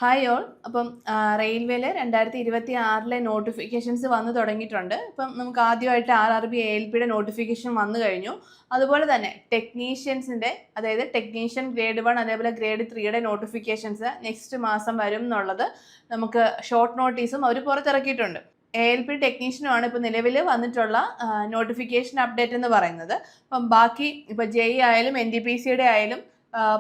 Hi all. അപ്പം റെയിൽവേയിലെ 2026 notifications വന്നു തുടങ്ങിയിട്ടുണ്ട്. ഇപ്പം നമുക്ക് ആദ്യമായിട്ട് RRB ALPയുടെ നോട്ടിഫിക്കേഷൻ വന്നു കഴിഞ്ഞു. അതുപോലെ തന്നെ ടെക്നീഷ്യൻസിൻ്റെ, അതായത് ടെക്നീഷ്യൻ ഗ്രേഡ് 1 അതേപോലെ ഗ്രേഡ് 3യുടെ നോട്ടിഫിക്കേഷൻസ് നെക്സ്റ്റ് മാസം വരും എന്നുള്ളത് നമുക്ക് ഷോർട്ട് നോട്ടീസും അവർ പുറത്തിറക്കിയിട്ടുണ്ട്. ALP ടെക്നീഷ്യനുമാണ് ഇപ്പോൾ നിലവിൽ വന്നിട്ടുള്ള നോട്ടിഫിക്കേഷൻ അപ്ഡേറ്റ് എന്ന് പറയുന്നത്. അപ്പം ബാക്കി ഇപ്പോൾ JEE ആയാലും NTPCയുടെ ആയാലും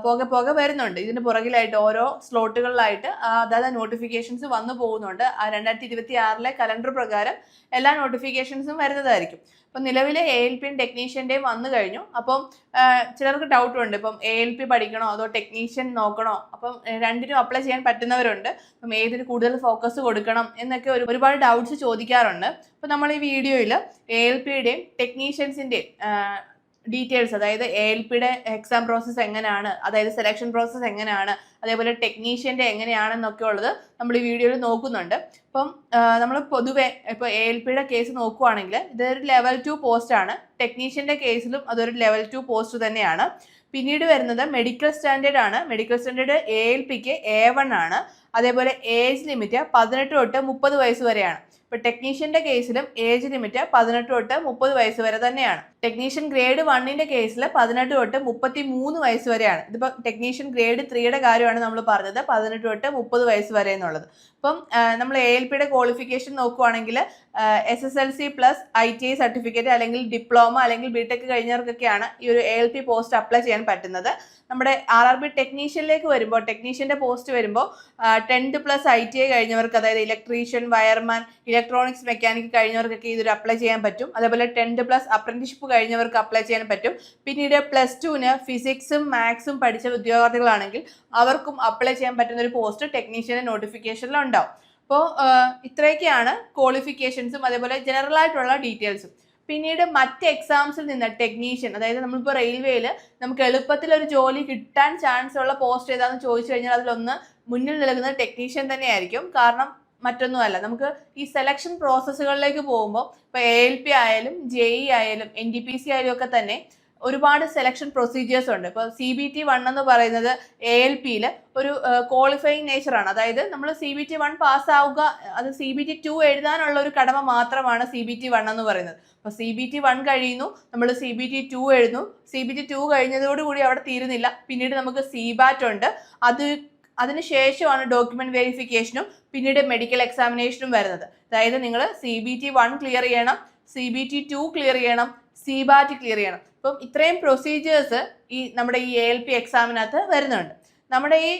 പോകെ വരുന്നുണ്ട്. ഇതിന് പുറകിലായിട്ട് ഓരോ സ്ലോട്ടുകളിലായിട്ട് അതായത് നോട്ടിഫിക്കേഷൻസ് വന്നു പോകുന്നുണ്ട്. 2026 കലണ്ടർ പ്രകാരം എല്ലാ നോട്ടിഫിക്കേഷൻസും വരുന്നതായിരിക്കും. അപ്പം നിലവിലെ ALPയും ടെക്നീഷ്യൻ്റെയും വന്നു കഴിഞ്ഞു. അപ്പം ചിലർക്ക് ഡൗട്ട് ഉണ്ട്, ഇപ്പം ALP പഠിക്കണോ അതോ ടെക്നീഷ്യൻ നോക്കണോ? അപ്പം രണ്ടിനും അപ്ലൈ ചെയ്യാൻ പറ്റുന്നവരുണ്ട്. അപ്പം ഏതിന് കൂടുതൽ ഫോക്കസ് കൊടുക്കണം എന്നൊക്കെ ഒരുപാട് ഡൗട്ട്സ് ചോദിക്കാറുണ്ട്. അപ്പം നമ്മൾ ഈ വീഡിയോയിൽ ALPയുടെയും ടെക്നീഷ്യൻസിൻ്റെയും ഡീറ്റെയിൽസ്, അതായത് ALPയുടെ എക്സാം പ്രോസസ്സ് എങ്ങനെയാണ്, അതായത് സെലക്ഷൻ പ്രോസസ്സ് എങ്ങനെയാണ്, അതേപോലെ ടെക്നീഷ്യൻ്റെ എങ്ങനെയാണെന്നൊക്കെ ഉള്ളത് നമ്മൾ ഈ വീഡിയോയിൽ നോക്കുന്നുണ്ട്. അപ്പം നമ്മൾ പൊതുവെ ഇപ്പോൾ ALPയുടെ കേസ് നോക്കുവാണെങ്കിൽ ഇതൊരു ലെവൽ 2 പോസ്റ്റാണ്. ടെക്നീഷ്യൻ്റെ കേസിലും അതൊരു ലെവൽ 2 പോസ്റ്റ് തന്നെയാണ്. പിന്നീട് വരുന്നത് മെഡിക്കൽ സ്റ്റാൻഡേർഡ് ആണ്. മെഡിക്കൽ സ്റ്റാൻഡേർഡ് ALPക്ക് A1 ആണ്. അതേപോലെ ഏജ് ലിമിറ്റ് 18 തൊട്ട് 30 വയസ്സ് വരെയാണ്. ഇപ്പോൾ ടെക്നീഷ്യൻ്റെ കേസിലും ഏജ് ലിമിറ്റ് 18 തൊട്ട് 30 വയസ്സ് വരെ തന്നെയാണ്. ടെക്നീഷ്യൻ ഗ്രേഡ് 1ന്റെ കേസിൽ 18 തൊട്ട് 33 വയസ്സ് വരെയാണ്. ഇതിപ്പോൾ ടെക്നീഷ്യൻ ഗ്രേഡ് 3യുടെ കാര്യമാണ് നമ്മൾ പറഞ്ഞത്, 18 തൊട്ട് 30 വയസ്സ് വരെ എന്നുള്ളത്. അപ്പം നമ്മൾ ALPയുടെ ക്വാളിഫിക്കേഷൻ നോക്കുവാണെങ്കിൽ SSLC പ്ലസ് ITI സർട്ടിഫിക്കറ്റ് അല്ലെങ്കിൽ ഡിപ്ലോമ അല്ലെങ്കിൽ ബിടെക് കഴിഞ്ഞവർക്കൊക്കെയാണ് ഈ ഒരു ALP പോസ്റ്റ് അപ്ലൈ ചെയ്യാൻ പറ്റുന്നത്. നമ്മുടെ RRB ടെക്നീഷ്യനിലേക്ക് വരുമ്പോൾ, ടെക്നീഷ്യൻ്റെ പോസ്റ്റ് വരുമ്പോൾ 10th പ്ലസ് ITI കഴിഞ്ഞവർക്ക്, അതായത് ഇലക്ട്രീഷ്യൻ, വയർമാൻ, ഇലക്ട്രോണിക്സ് മെക്കാനിക് കഴിഞ്ഞവർക്കൊക്കെ ഇതൊരു അപ്ലൈ ചെയ്യാൻ പറ്റും. അതേപോലെ 10th പ്ലസ് അപ്രന്റീഷിപ്പ് കഴിഞ്ഞവർക്ക് അപ്ലൈ ചെയ്യാൻ പറ്റും. പിന്നീട് +2 ഫിസിക്സും മാത്സും പഠിച്ച ഉദ്യോഗാർത്ഥികളാണെങ്കിൽ അവർക്കും അപ്ലൈ ചെയ്യാൻ പറ്റുന്ന ഒരു പോസ്റ്റ് ടെക്നീഷ്യൻ്റെ നോട്ടിഫിക്കേഷനിൽ ഉണ്ടാവും. അപ്പോൾ ഇത്രയൊക്കെയാണ് ക്വാളിഫിക്കേഷൻസും അതേപോലെ ജനറൽ ആയിട്ടുള്ള ഡീറ്റെയിൽസും. പിന്നീട് മറ്റ് എക്സാംസിൽ നിന്ന് ടെക്നീഷ്യൻ, അതായത് നമ്മളിപ്പോൾ റെയിൽവേയിൽ നമുക്ക് എളുപ്പത്തിൽ ഒരു ജോലി കിട്ടാൻ ചാൻസ് ഉള്ള പോസ്റ്റ് ഏതാണെന്ന് ചോദിച്ചു കഴിഞ്ഞാൽ അതിലൊന്ന് മുന്നിൽ നിൽക്കുന്നത് ടെക്നീഷ്യൻ തന്നെയായിരിക്കും. കാരണം മറ്റൊന്നുമല്ല, നമുക്ക് ഈ സെലക്ഷൻ പ്രോസസ്സുകളിലേക്ക് പോകുമ്പോൾ ഇപ്പോൾ ALP ആയാലും JEE ആയാലും NTPC ആയാലും ഒക്കെ തന്നെ ഒരുപാട് സെലക്ഷൻ പ്രൊസീജിയേഴ്സ് ഉണ്ട്. ഇപ്പോൾ CBT 1 എന്ന് പറയുന്നത് ALPയിൽ ഒരു ക്വാളിഫയിങ് നേച്ചറാണ്. അതായത് നമ്മൾ CBT 1 പാസ്സാവുക, അത് CBT 2 എഴുതാനുള്ള ഒരു കടമ മാത്രമാണ് CBT 1 എന്ന് പറയുന്നത്. അപ്പോൾ CBT 1 കഴിയുന്നു, നമ്മൾ CBT 2 എഴുതുന്നു. CBT 2 കഴിഞ്ഞതോടുകൂടി അവിടെ തീരുന്നില്ല. പിന്നീട് നമുക്ക് CBAT ഉണ്ട്. അതിനുശേഷമാണ് ഡോക്യുമെന്റ് വെരിഫിക്കേഷനും പിന്നീട് മെഡിക്കൽ എക്സാമിനേഷനും വരുന്നത്. അതായത് നിങ്ങൾ CBT 1 ക്ലിയർ ചെയ്യണം, CBT 2 ക്ലിയർ ചെയ്യണം, CBAT ക്ലിയർ ചെയ്യണം. അപ്പം ഇത്രയും പ്രൊസീജിയേഴ്സ് നമ്മുടെ ഈ ALP എക്സാമിനകത്ത് വരുന്നുണ്ട്. നമ്മുടെ ഈ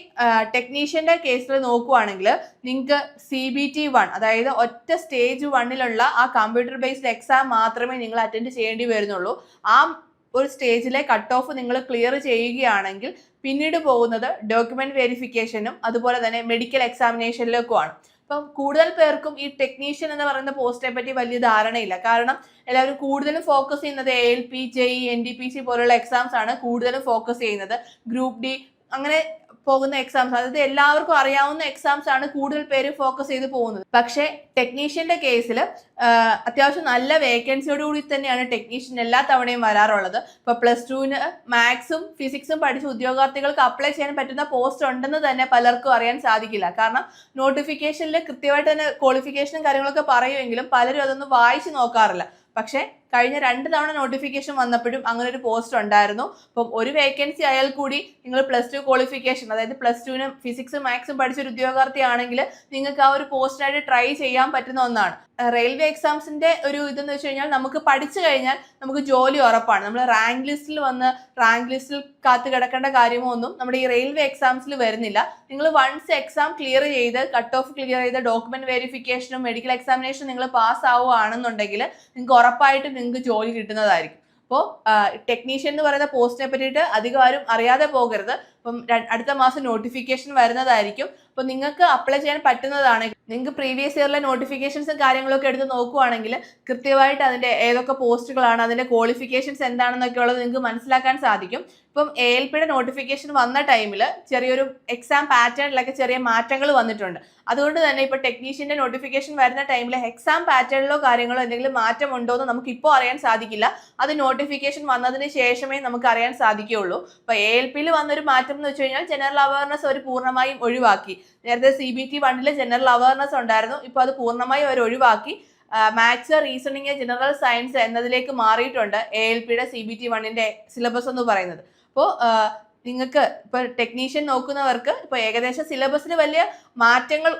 ടെക്നീഷ്യൻ്റെ കേസിൽ നോക്കുവാണെങ്കിൽ നിങ്ങൾക്ക് CBT 1, അതായത് ഒറ്റ സ്റ്റേജ് 1ലുള്ള ആ കമ്പ്യൂട്ടർ ബേസ്ഡ് എക്സാം മാത്രമേ നിങ്ങൾ അറ്റൻഡ് ചെയ്യേണ്ടി വരുന്നുള്ളൂ. ആ ഒരു സ്റ്റേജിലെ കട്ട് ഓഫ് നിങ്ങൾ ക്ലിയർ ചെയ്യുകയാണെങ്കിൽ പിന്നീട് പോകുന്നത് ഡോക്യുമെന്റ് വെരിഫിക്കേഷനും അതുപോലെ തന്നെ മെഡിക്കൽ എക്സാമിനേഷനിലേക്കുമാണ്. അപ്പം കൂടുതൽ പേർക്കും ഈ ടെക്നീഷ്യൻ എന്ന് പറയുന്ന പോസ്റ്റിനെ പറ്റി വലിയ ധാരണയില്ല. കാരണം എല്ലാവരും കൂടുതലും ഫോക്കസ് ചെയ്യുന്നത് ALP, JEE, NTPC പോലുള്ള എക്സാംസ് ആണ് കൂടുതലും ഫോക്കസ് ചെയ്യുന്നത്. ഗ്രൂപ്പ് D അങ്ങനെ പോകുന്ന എക്സാംസ്, അതായത് എല്ലാവർക്കും അറിയാവുന്ന എക്സാംസ് ആണ് കൂടുതൽ പേര് ഫോക്കസ് ചെയ്ത് പോകുന്നത്. പക്ഷേ ടെക്നീഷ്യന്റെ കേസിൽ അത്യാവശ്യം നല്ല വേക്കൻസിയോട് കൂടി തന്നെയാണ് ടെക്നീഷ്യൻ എല്ലാ തവണയും വരാറുള്ളത്. ഇപ്പോൾ +2 മാത്സും ഫിസിക്സും പഠിച്ച ഉദ്യോഗാർത്ഥികൾക്ക് അപ്ലൈ ചെയ്യാൻ പറ്റുന്ന പോസ്റ്റ് ഉണ്ടെന്ന് തന്നെ പലർക്കും അറിയാൻ സാധിക്കില്ല. കാരണം നോട്ടിഫിക്കേഷനിൽ കൃത്യമായിട്ട് തന്നെ ക്വാളിഫിക്കേഷനും കാര്യങ്ങളൊക്കെ പറയുമെങ്കിലും പലരും അതൊന്നും വായിച്ച് നോക്കാറില്ല. പക്ഷേ കഴിഞ്ഞ 2 തവണ നോട്ടിഫിക്കേഷൻ വന്നപ്പോഴും അങ്ങനെ ഒരു പോസ്റ്റ് ഉണ്ടായിരുന്നു. അപ്പം ഒരു വേക്കൻസി ആയാൽ കൂടി നിങ്ങൾ +2 ക്വാളിഫിക്കേഷൻ, അതായത് +2 ഫിസിക്സും മാത്സും പഠിച്ചൊരു ഉദ്യോഗാർത്ഥിയാണെങ്കിൽ നിങ്ങൾക്ക് ആ ഒരു പോസ്റ്റിനായിട്ട് ട്രൈ ചെയ്യാൻ പറ്റുന്ന ഒന്നാണ്. റെയിൽവേ എക്സാംസിന്റെ ഒരു ഇതെന്ന് വെച്ച് കഴിഞ്ഞാൽ നമുക്ക് പഠിച്ചു കഴിഞ്ഞാൽ നമുക്ക് ജോലി ഉറപ്പാണ്. നമ്മൾ റാങ്ക് ലിസ്റ്റിൽ കാത്തു കിടക്കേണ്ട കാര്യമോ ഒന്നും നമ്മുടെ ഈ റെയിൽവേ എക്സാംസിൽ വരുന്നില്ല. നിങ്ങൾ വൺസ് എക്സാം ക്ലിയർ ചെയ്ത് കട്ട് ഓഫ് ക്ലിയർ ചെയ്ത് ഡോക്യുമെന്റ് വെരിഫിക്കേഷനും മെഡിക്കൽ എക്സാമിനേഷനും നിങ്ങൾ പാസ് ആവുകയാണെന്നുണ്ടെങ്കിൽ നിങ്ങൾക്ക് ഉറപ്പായിട്ടും നിങ്ങൾക്ക് ജോലി കിട്ടുന്നതായിരിക്കും. അപ്പോൾ ടെക്നീഷ്യൻ എന്ന് പറയുന്ന പോസ്റ്റിനെ പറ്റിയിട്ട് അധികം ആരും അറിയാതെ പോകരുത്. അപ്പം അടുത്ത മാസം നോട്ടിഫിക്കേഷൻ വരുന്നതായിരിക്കും. അപ്പോൾ നിങ്ങൾക്ക് അപ്ലൈ ചെയ്യാൻ പറ്റുന്നതാണ്. നിങ്ങൾക്ക് പ്രീവിയസ് ഇയറിലെ നോട്ടിഫിക്കേഷൻസും കാര്യങ്ങളൊക്കെ എടുത്ത് നോക്കുവാണെങ്കിൽ കൃത്യമായിട്ട് അതിൻ്റെ ഏതൊക്കെ പോസ്റ്റുകളാണ്, അതിൻ്റെ ക്വാളിഫിക്കേഷൻസ് എന്താണെന്നൊക്കെ ഉള്ളത് നിങ്ങൾക്ക് മനസ്സിലാക്കാൻ സാധിക്കും. ഇപ്പം ALPയുടെ നോട്ടിഫിക്കേഷൻ വന്ന ടൈമിൽ ചെറിയൊരു എക്സാം പാറ്റേണിലൊക്കെ ചെറിയ മാറ്റങ്ങൾ വന്നിട്ടുണ്ട്. അതുകൊണ്ട് തന്നെ ഇപ്പോൾ ടെക്നീഷ്യൻ്റെ നോട്ടിഫിക്കേഷൻ വരുന്ന ടൈമിൽ എക്സാം പാറ്റേണിലോ കാര്യങ്ങളോ എന്തെങ്കിലും മാറ്റം ഉണ്ടോ എന്ന് നമുക്ക് ഇപ്പോൾ അറിയാൻ സാധിക്കില്ല. അത് നോട്ടിഫിക്കേഷൻ വന്നതിന് ശേഷമേ നമുക്ക് അറിയാൻ സാധിക്കുകയുള്ളൂ. ഇപ്പോൾ ALPയിൽ വന്നൊരു മാറ്റം എന്ന് വെച്ച് കഴിഞ്ഞാൽ ജനറൽ അവയർനെസ് അവർ പൂർണ്ണമായും ഒഴിവാക്കി. നേരത്തെ CBT1 ജനറൽ അവയർനെസ് ഉണ്ടായിരുന്നു, ഇപ്പോൾ അത് പൂർണ്ണമായും അവർ ഒഴിവാക്കി മാത്സ്, റീസണിങ്, ജനറൽ സയൻസ് എന്നതിലേക്ക് മാറിയിട്ടുണ്ട് ALPയുടെ CBT1 സിലബസ് എന്ന് പറയുന്നത്. അപ്പോൾ നിങ്ങൾക്ക് ഇപ്പൊ ടെക്നീഷ്യൻ നോക്കുന്നവർക്ക് ഇപ്പൊ ഏകദേശം സിലബസിൽ വലിയ മാറ്റങ്ങൾ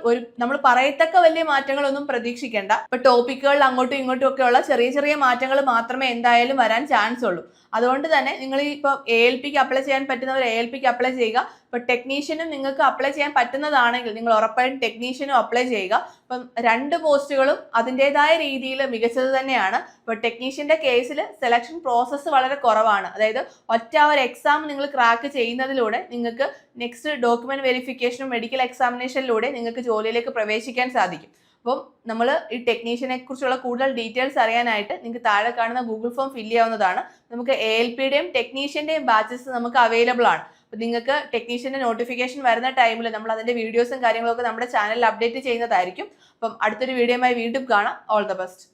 നമ്മൾ പറയത്തക്ക വലിയ മാറ്റങ്ങളൊന്നും പ്രതീക്ഷിക്കേണ്ട. ഇപ്പൊ ടോപ്പിക്കുകളിൽ അങ്ങോട്ടും ഇങ്ങോട്ടും ഒക്കെ ഉള്ള ചെറിയ ചെറിയ മാറ്റങ്ങൾ മാത്രമേ എന്തായാലും വരാൻ ചാൻസ് ഉള്ളൂ. അതുകൊണ്ട് തന്നെ നിങ്ങൾ ഇപ്പൊ ALPക്ക് അപ്ലൈ ചെയ്യാൻ പറ്റുന്നവർ ALPക്ക് അപ്ലൈ ചെയ്യുക. ഇപ്പൊ ടെക്നീഷ്യനും നിങ്ങൾക്ക് അപ്ലൈ ചെയ്യാൻ പറ്റുന്നതാണെങ്കിൽ നിങ്ങൾ ഉറപ്പായിട്ടും ടെക്നീഷ്യനും അപ്ലൈ ചെയ്യുക. ഇപ്പം 2 പോസ്റ്റുകളും അതിൻ്റെതായ രീതിയിൽ മികച്ചത് തന്നെയാണ്. ഇപ്പൊ ടെക്നീഷ്യന്റെ കേസിൽ സെലക്ഷൻ പ്രോസസ്സ് വളരെ കുറവാണ്. അതായത് ഒറ്റ ഒരു എക്സാം നിങ്ങൾ ക്രാക്ക് ചെയ്യുന്നതിലൂടെ നിങ്ങൾക്ക് നെക്സ്റ്റ് ഡോക്യുമെന്റ് വെരിഫിക്കേഷനും മെഡിക്കൽ എക്സാമിനേഷനിലൂടെ നിങ്ങൾക്ക് ജോലിയിലേക്ക് പ്രവേശിക്കാൻ സാധിക്കും. അപ്പം നമ്മൾ ഈ ടെക്നീഷ്യനെ കുറിച്ചുള്ള കൂടുതൽ ഡീറ്റെയിൽസ് അറിയാനായിട്ട് നിങ്ങൾക്ക് താഴെ കാണുന്ന ഗൂഗിൾ ഫോം ഫില്ല് ചെയ്യാവുന്നതാണ്. നമുക്ക് ALPയുടെയും ടെക്നീഷ്യന്റെയും ബാച്ചസ് നമുക്ക് അവൈലബിൾ ആണ്. അപ്പം നിങ്ങൾക്ക് ടെക്നീഷ്യന്റെ നോട്ടിഫിക്കേഷൻ വരുന്ന ടൈമിൽ നമ്മൾ അതിന്റെ വീഡിയോസും കാര്യങ്ങളൊക്കെ നമ്മുടെ ചാനലിൽ അപ്ഡേറ്റ് ചെയ്യുന്നതായിരിക്കും. അപ്പം അടുത്തൊരു വീഡിയോയുമായി വീണ്ടും കാണാം. All the best.